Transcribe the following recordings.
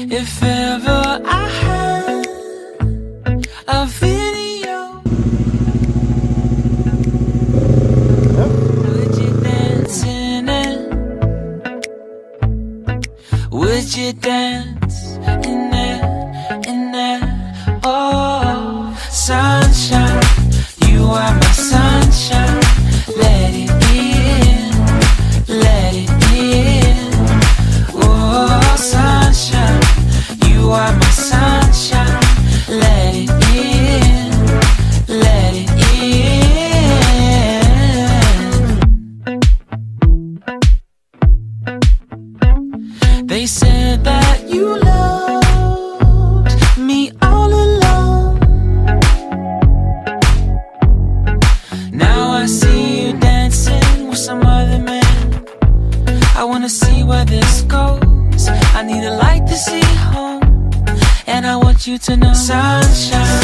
If ever I had a video, would you dance in it? Would you dance in it, in it? Oh, sunshine, you are my sunshine. Let it in, let it in. Oh, sunshine, you are my sunshine. Let it in, let it in. They said that you loved me all along. Now I see you dancing with some other man. I wanna see where this goes. I need a light to see home. And I want you to know, sunshine,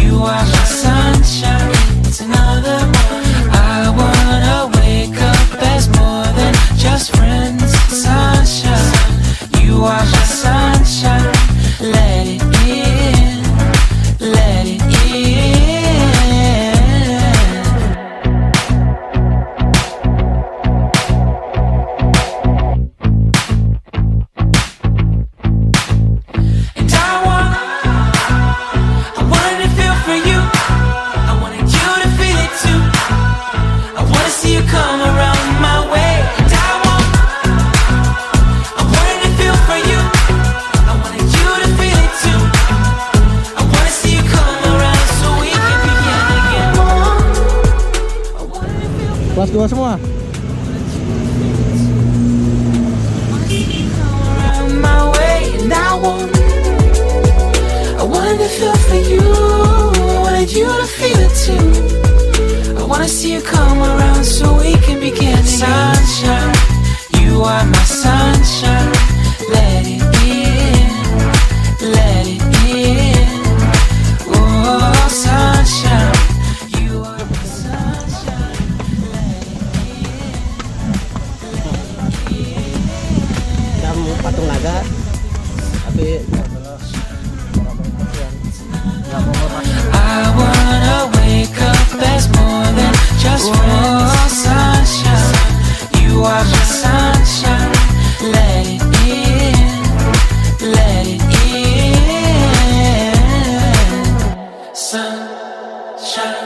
you are my sunshine. It's another morning. I wanna wake up as more than just friends. Sunshine, you are my sunshine. Let it in, let it in. And I wanted to feel for you. I wanted you to feel it too. I wanna see you come around my way. And I wanted to feel for you. I wanted you to feel it too. I wanna see you come around so we can begin again. I wanted to feel for Kelas 2 semua. around my way. And I wanted to feel for you. I wanted you to feel it too. I wanna see you come around so we can begin again. Sunshine, you are my sunshine. Let it in, let it in. Oh, sunshine, you are my sunshine. Kamu patung naga, tapi I wanna wake up as more than just friends. Oh, sunshine, you are my sunshine. Let it in, let it in. Sunshine,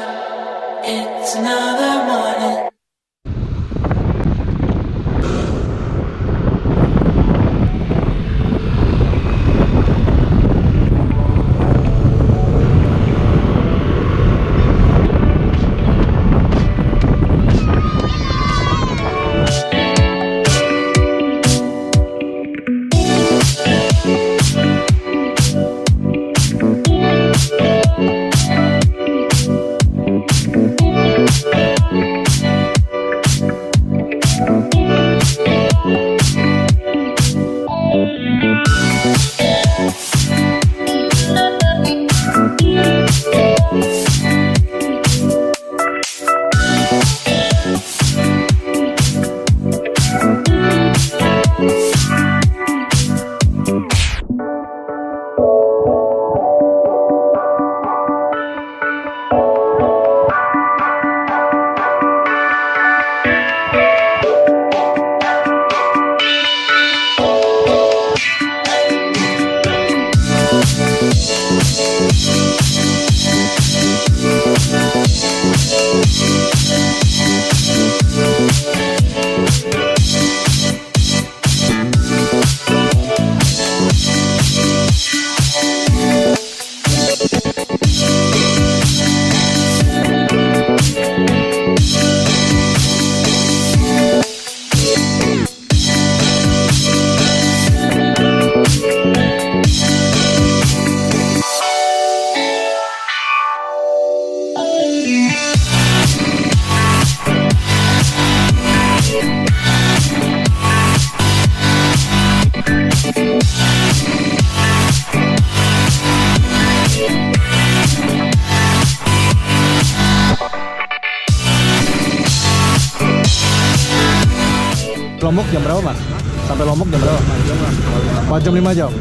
it's another morning. Lombok jam berapa Mas? Sampai Lombok jam berapa? 4 jam 5 jam.